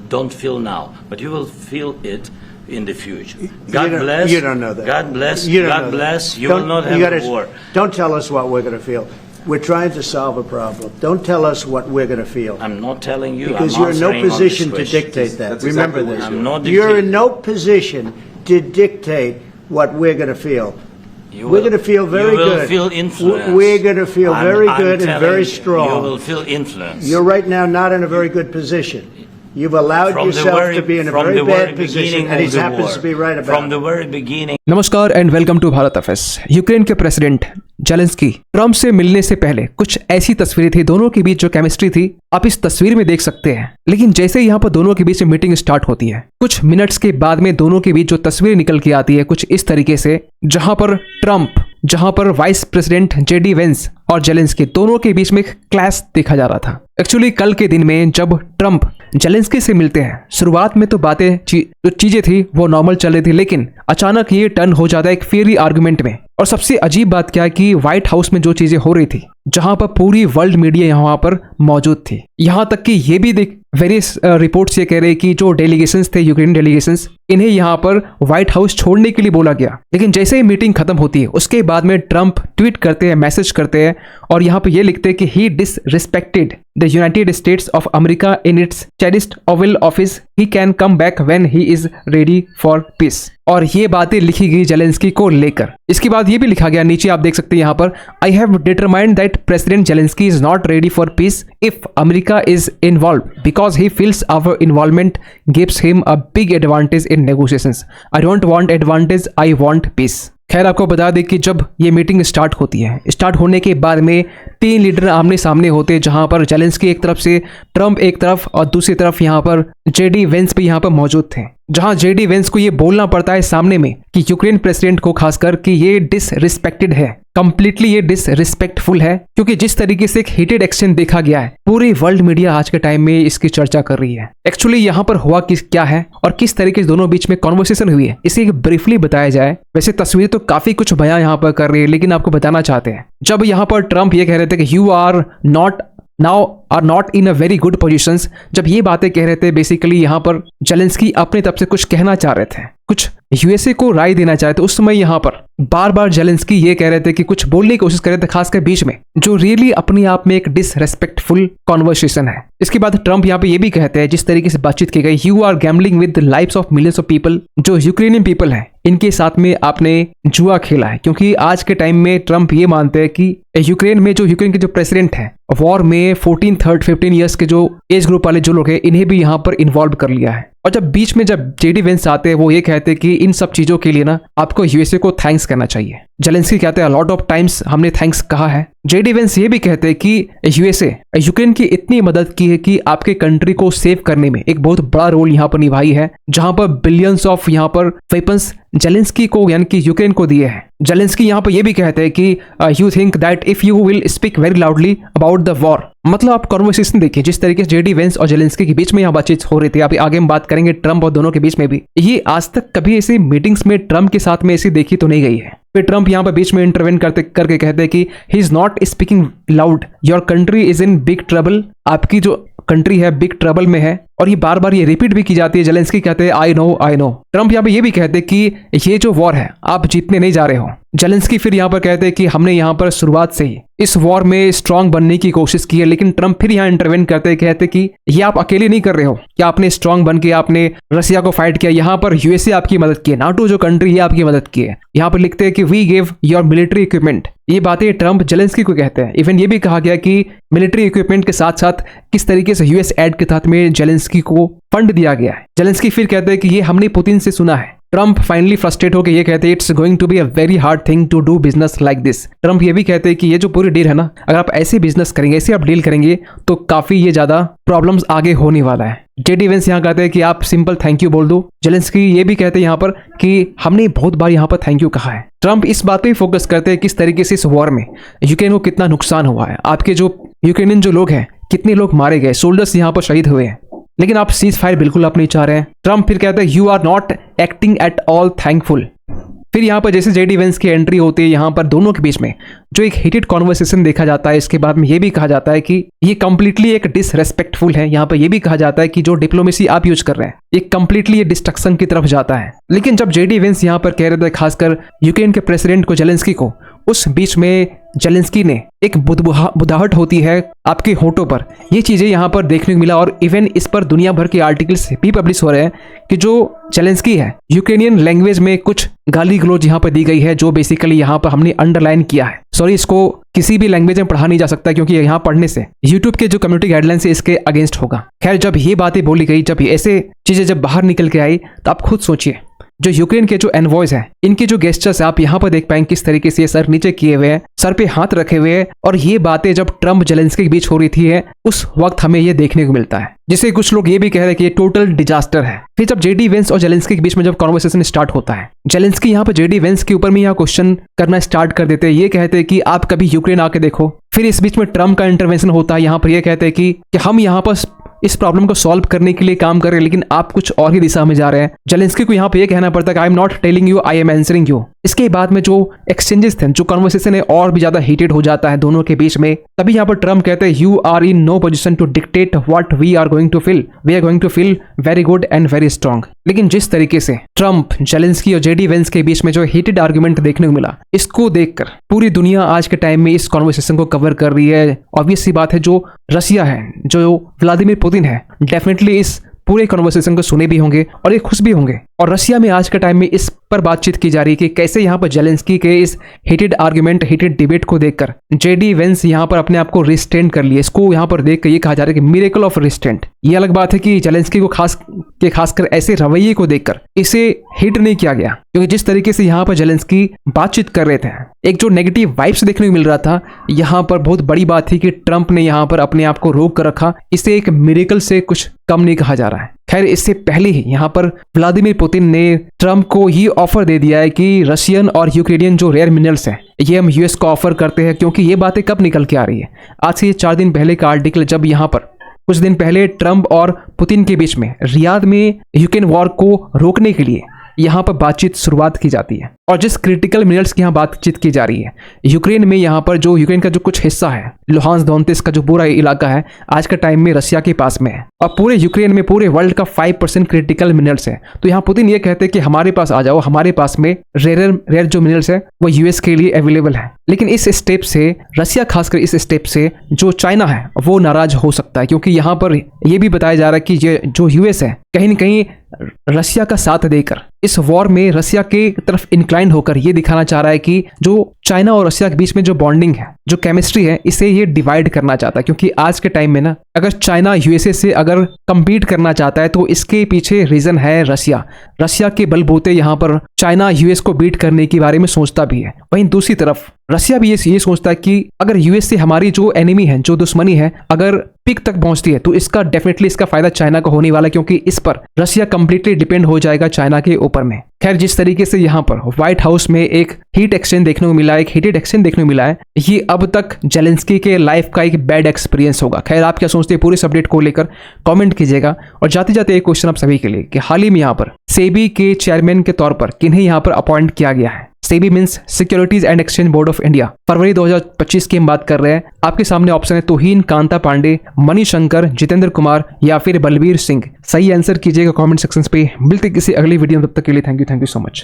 don't feel now, but you will feel it in the future. God bless. You don't know that. God bless. You don't God know bless. that. You will not have a war. Don't tell us what we're going to feel. We're trying to solve a problem. Don't tell us what we're going to feel. I'm not telling you. Because I'm you're in no answering on position this to question. dictate that. That's Remember exactly this. what I'm not You're in dictating. no position to dictate what we're going to feel. You We're will- going to feel very you will good. feel influenced. We're going to feel very I'm good and telling very you, strong. You will feel influenced. You're right now not in a very good position. You've allowed From the yourself very- to be in a from very the bad very position, beginning and of he the happens war. to be right about From it. the very beginning. नमस्कार and welcome to Bharat FS. Ukraine के president Zelensky Trump से मिलने से पहले कुछ ऐसी तस्वीरें थी दोनों के बीच, जो केमिस्ट्री थी आप इस तस्वीर में देख सकते हैं। लेकिन जैसे ही यहाँ पर दोनों के बीच में मीटिंग स्टार्ट होती है, कुछ मिनट्स के बाद में दोनों के बीच जो तस्वीर निकल के आती है कुछ इस तरीके से, जहां पर वाइस प्रेसिडेंट जेडी वेंस और जेलेंस्की दोनों के बीच में एक क्लैश देखा जा रहा था। एक्चुअली कल के दिन में जब ट्रम्प जेलेंस्की से मिलते हैं, शुरुआत में तो बातें जो चीजें थी वो नॉर्मल चल रही थी, लेकिन अचानक ये टर्न हो जाता है एक फियरी आर्गुमेंट में। और सबसे अजीब बात क्या है कि व्हाइट हाउस में जो चीजें हो रही थी, जहां पर पूरी वर्ल्ड मीडिया यहाँ पर मौजूद थी, यहां तक कि ये भी वेरियस रिपोर्ट्स ये कह रहे हैं कि जो डेलीगेशंस थे, यूक्रेन डेलीगेशंस, इन्हें यहाँ पर व्हाइट हाउस छोड़ने के लिए बोला गया। लेकिन जैसे ही मीटिंग खत्म होती है उसके बाद में ट्रम्प ट्वीट करते हैं, मैसेज करते हैं और यहाँ पे ये लिखते हैं कि he disrespected the United States of America in its cherished Oval Office, he can come back when he is ready for peace. और ये बातें लिखी गई जेलेंस्की को लेकर। इसके बाद ये भी लिखा गया, नीचे आप देख सकते हैं यहाँ पर, I have determined that president Zelensky is not ready for peace if America is involve because he feels our involvement gives him a big advantage in negotiations. I don't want advantage, I want peace. खैर आपको बता दें कि जब ये meeting start होती है, start होने के बाद में तीन लीडर आमने सामने होते हैं, जहां पर जेलेंस्की एक तरफ से, ट्रम्प एक तरफ और दूसरी तरफ यहाँ पर जेडी वेंस भी यहाँ पर मौजूद थे। जहां जेडी वेंस को ये बोलना पड़ता है सामने में कि यूक्रेन प्रेसिडेंट को खासकर कि ये डिसरिस्पेक्टेड है, कंप्लीटली ये डिसरिस्पेक्टफुल है, क्योंकि जिस तरीके से एक हीटेड एक्सचेंज देखा गया है, पूरी वर्ल्ड मीडिया आज के टाइम में इसकी चर्चा कर रही है। एक्चुअली यहाँ पर हुआ क्या है और किस तरीके से दोनों बीच में कॉन्वर्सेशन हुई है, इसे ब्रीफली बताया जाए। वैसे तस्वीर तो काफी कुछ बयां यहाँ पर कर रही है, लेकिन आपको बताना चाहते हैं, जब यहाँ पर ट्रम्प ये कह रहे थे कि you are not in a very good positions, जब ये बातें कह रहे थे, बेसिकली यहाँ पर जेलेंस्की अपनी तरफ से कुछ कहना चाह रहे थे, कुछ यूएसए को राय देना चाहे थे। उस समय यहाँ पर बार बार जेलेंस्की ये कह रहे थे कि कुछ बोलने की कोशिश कर रहे थे, खासकर बीच में, जो रियली अपने आप में एक डिसरेस्पेक्टफुल कॉन्वर्सेशन है। इसके बाद ट्रम्प यहाँ पे ये भी कहते हैं, जिस तरीके से बातचीत की गई, you are gambling with the lives of millions of people, जो यूक्रेनियन पीपल है इनके साथ में आपने जुआ खेला है। क्योंकि आज के टाइम में ट्रम्प ये मानते हैं कि यूक्रेन के जो प्रेसिडेंट हैं, वॉर में 15 ईयर्स के जो एज ग्रुप वाले जो लोग हैं, इन्हें भी यहाँ पर इन्वॉल्व कर लिया है। और जब बीच में जब जेडी वेंस आते हैं, वो ये कहते हैं कि इन सब चीजों के लिए ना आपको यूएसए को थैंक्स करना चाहिए। जेलेंस्की कहते हैं लॉट ऑफ टाइम्स हमने थैंक्स कहा है। जेडी वेंस ये भी कहते हैं कि यूएसए यूक्रेन की इतनी मदद की है कि आपके कंट्री को सेव करने में एक बहुत बड़ा रोल यहाँ पर निभाई है, जहां पर बिलियंस ऑफ यहाँ पर वेपन्स जेलेंस्की को यानी कि यूक्रेन को दिए हैं। जेलेंस्की यहाँ पर ये भी कहते हैं कि you think that if you will speak very loudly about the war, मतलब आप कॉन्वर्सेशन देखिए जिस तरीके से जेडी वेंस और जेलेंस्की के बीच में यहाँ बातचीत हो रही थी। अभी आगे हम बात करेंगे ट्रम्प और दोनों के बीच में भी। ये आज तक कभी ऐसी मीटिंग्स में ट्रम्प के साथ में ऐसी देखी तो नहीं गई है। फिर ट्रम्प यहाँ पर बीच में इंटरवेन करके कहते हैं कि he is not speaking loud, your country is in big trouble, आपकी जो कंट्री है बिग ट्रबल में है। और ये बार बार ये रिपीट भी की जाती है। जेलेंस्की कहते हैं आई नो। ट्रम्प यहाँ पे ये भी कहते हैं कि ये जो वॉर है आप जीतने नहीं जा रहे हो। जेलेंस्की फिर यहाँ पर कहते हैं कि हमने यहाँ पर शुरुआत से ही इस वॉर में स्ट्रांग बनने की कोशिश की है, लेकिन ट्रम्प फिर यहाँ इंटरवेन करते हैं, कहते कि ये आप अकेले नहीं कर रहे हो, कि आपने स्ट्रांग बन के आपने रसिया को फाइट किया, यहाँ पर यूएसए आपकी मदद की है, नाटो जो कंट्री है आपकी मदद की है। यहाँ पर लिखते हैं कि we give your military equipment. ये बातें ट्रम्प जेलेंस्की को कहते हैं। इवन ये भी कहा गया कि मिलिट्री इक्विपमेंट के साथ साथ किस तरीके से यूएस एड के तहत में जेलेंस्की को फंड दिया गया है। जेलेंस्की फिर कहते हैं कि ये हमने पुतिन से सुना है। ट्रम्प फाइनली फ्रस्ट्रेट होकर ये कहते हैं it's going to be a very hard thing to do business like this. Trump ये भी कहते हैं कि ये जो पूरी डील है ना, अगर आप ऐसे बिजनेस करेंगे, ऐसे आप डील करेंगे तो काफी ये ज्यादा प्रॉब्लम्स आगे होने वाला है। जेडी वेंस यहाँ कहते हैं कि आप सिंपल थैंक यू बोल दो। जेलेंस्की ये भी कहते हैं यहाँ पर कि हमने बहुत बार यहाँ पर थैंक यू कहा है। ट्रम्प इस बात पे फोकस करते हैं किस तरीके से इस वॉर में यूक्रेन को कितना नुकसान हुआ है, आपके जो यूक्रेनियन जो लोग हैं कितने लोग मारे गए, सोल्जर्स यहाँ पर शहीद हुए हैं, लेकिन आप सीज फायर बिल्कुल आप नहीं चाह रहे हैं। ट्रम्प फिर कहते हैं you are not acting at all thankful. फिर यहाँ पर जैसे जेडी वेंस की एंट्री होती है, यहाँ पर दोनों के बीच में जो एक हीटेड कॉन्वर्सेशन देखा जाता है। इसके बाद में ये भी कहा जाता है कि ये कंप्लीटली एक डिसरेस्पेक्टफुल है। यहाँ पर ये भी कहा जाता है कि जो डिप्लोमेसी आप यूज कर रहे हैं ये कंप्लीटली ये डिस्ट्रक्शन की तरफ जाता है। लेकिन जब जेडी वेंस यहाँ पर कह रहे थे खासकर यूक्रेन के प्रेसिडेंट को, जेलेंस्की को, उस बीच में जेलेंस्की ने एक बुदाहट होती है आपके होठों पर। ये चीजें यहाँ पर देखने को मिला और इवन इस पर दुनिया भर के आर्टिकल्स भी पब्लिश हो रहे हैं कि जो जेलेंस्की है यूक्रेनियन लैंग्वेज में कुछ गाली गलौज यहाँ पर दी गई है, जो बेसिकली यहाँ पर हमने अंडरलाइन किया है। सॉरी, इसको किसी भी लैंग्वेज में पढ़ा नहीं जा सकता क्योंकि यहाँ पढ़ने से यूट्यूब के जो कम्युनिटी गाइडलाइंस है इसके अगेंस्ट होगा। खैर, जब ये बातें बोली गई, जब ऐसे चीजें जब बाहर निकल के आई, तो आप खुद सोचिए जो यूक्रेन के जो एनवॉयज हैं इनके जो गेस्टर्स आप यहाँ पर देख पाएंगे किस तरीके से सर नीचे किए हुए हैं, सर पे हाथ रखे हुए हैं। और ये बातें जब ट्रम्प जेलेंस्की के बीच हो रही थी उस वक्त हमें ये देखने को मिलता है, जिसे कुछ लोग ये भी कह रहे हैं कि ये टोटल डिजास्टर है। फिर जब जेडी वेंस और जेलेंस्की के बीच में जब कॉन्वर्सेशन स्टार्ट होता है, जेलेंस्की यहाँ पर जेडी वेंस के ऊपर में यहाँ क्वेश्चन करना स्टार्ट कर देते हैं। ये कहते हैं कि आप कभी यूक्रेन आके देखो। फिर इस बीच में ट्रम्प का इंटरवेंशन होता है। यहाँ पर ये कहते हैं कि हम यहाँ पर इस प्रॉब्लम को सॉल्व करने के लिए काम कर रहे हैं, लेकिन आप कुछ और ही दिशा में जा रहे हैं। जेलेंस्की को यहाँ पे ये कहना पड़ता है कि I am not telling you, I am answering you. इसके बाद में जो एक्सचेंजेस थे, जो कन्वर्सेशन है, और भी ज्यादा हीटेड हो जाता है दोनों के बीच में। तभी यहाँ पर ट्रम्प कहते हैं you are in no position to dictate what we are going to feel, we are going to feel very good and very strong. लेकिन जिस तरीके से ट्रम्प, जेलेंस्की और जेडी वेंस के बीच में जो हीटेड आर्गुमेंट देखने को मिला, इसको देखकर पूरी दुनिया आज के टाइम में इस कॉन्वर्सेशन को कवर कर रही है। ऑब्वियस सी बात है, जो रशिया है, जो व्लादिमीर पुतिन है, डेफिनेटली इस पूरे कॉन्वर्सेशन को सुने भी होंगे और ये खुश भी होंगे। और रशिया में आज के टाइम में इस पर बातचीत की जा रही है कि कैसे यहाँ पर जेलेंस्की के इस हीटेड आर्गुमेंट, हीटेड डिबेट को देखकर जेडी वेंस यहाँ पर अपने आप को रिस्ट्रेंट कर लिए। इसको यहाँ पर देखकर ये कहा जा रहा है कि मिरेकल ऑफ रिस्ट्रेंट। ये अलग बात है कि जेलेंस्की को खासकर ऐसे रवैये को देखकर इसे हिट नहीं किया गया, क्योंकि जिस तरीके से यहाँ पर जेलेंस्की बातचीत कर रहे थे, एक जो नेगेटिव वाइब्स देखने को मिल रहा था, यहाँ पर बहुत बड़ी बात थी कि ट्रम्प ने यहाँ पर अपने आप को रोक कर रखा। इसे एक मिरेकल से कुछ कम नहीं कहा जा रहा है। खैर, इससे पहले ही यहाँ पर व्लादिमीर पुतिन ने ट्रम्प को ये ऑफर दे दिया है कि रशियन और यूक्रेनियन जो रेयर मिनरल्स हैं ये हम यूएस को ऑफर करते हैं। क्योंकि ये बातें कब निकल के आ रही है, आज से 4 दिन पहले का आर्टिकल, जब यहाँ पर कुछ दिन पहले ट्रम्प और पुतिन के बीच में रियाद में यूक्रेन वॉर को रोकने के लिए यहाँ पर बातचीत शुरुआत की जाती है। और जिस क्रिटिकल मिनरल्स की यहाँ बातचीत की जा रही है यूक्रेन में, यहाँ पर जो यूक्रेन का जो कुछ हिस्सा है, लुहांस्क दोनेत्स्क का जो पूरा इलाका है, आज के टाइम में रशिया के पास में है। और पूरे यूक्रेन में पूरे वर्ल्ड का 5% क्रिटिकल मिनरल्स है। तो यहाँ पुतिन ये कहते हैं कि हमारे पास आ जाओ, हमारे पास में रेयर जो मिनरल्स है वो यूएस के लिए अवेलेबल है। लेकिन इस स्टेप से रशिया, खासकर इस स्टेप से जो चाइना है वो नाराज हो सकता है, क्योंकि यहाँ पर ये भी बताया जा रहा है कि ये जो यूएस है कहीं न कहीं रशिया का साथ देकर इस वॉर में रशिया के तरफ इंक्लाइंड होकर ये दिखाना चाह रहा है कि जो चाइना और रशिया के बीच में जो बॉन्डिंग है, जो केमिस्ट्री है, इसे ये डिवाइड करना चाहता है। क्योंकि आज के टाइम में ना, अगर चाइना यूएसए से अगर compete करना चाहता है तो इसके पीछे रीजन है रशिया। रशिया के बलबूते यहाँ पर चाइना यूएस को बीट करने के बारे में सोचता भी है। वहीं दूसरी तरफ रशिया भी ये सोचता है कि अगर यूएस से हमारी जो एनिमी है, जो दुश्मनी है, अगर पीक तक पहुंचती है तो इसका डेफिनेटली इसका फायदा चाइना को होने वाला है, क्योंकि इस पर रशिया कंप्लीटली डिपेंड हो जाएगा चाइना के ऊपर में। खैर, जिस तरीके से यहाँ पर व्हाइट हाउस में एक हीट एक्सचेंज देखने को मिला है, एक हीटेड एक्सचेंज देखने को मिला है, ये अब तक जेलेंस्की के लाइफ का एक बैड एक्सपीरियंस होगा। खैर, आप क्या सोचते हैं पूरे अपडेट को लेकर कमेंट कीजिएगा। और जाते जाते एक क्वेश्चन आप सभी के लिए कि हाल ही में यहाँ पर सेबी के चेयरमैन के तौर पर किन्हें यहाँ पर अपॉइंट किया गया है? SEBI means securities and exchange board of India. फरवरी 2025 की हम बात कर रहे हैं। आपके सामने ऑप्शन है तोहीन, कांता पांडे, मणिशंकर, जितेंद्र कुमार या फिर बलबीर सिंह। सही आंसर कीजिएगा कमेंट सेक्शन पे। मिलते किसी अगली वीडियो में, तब तक के लिए थैंक यू सो मच।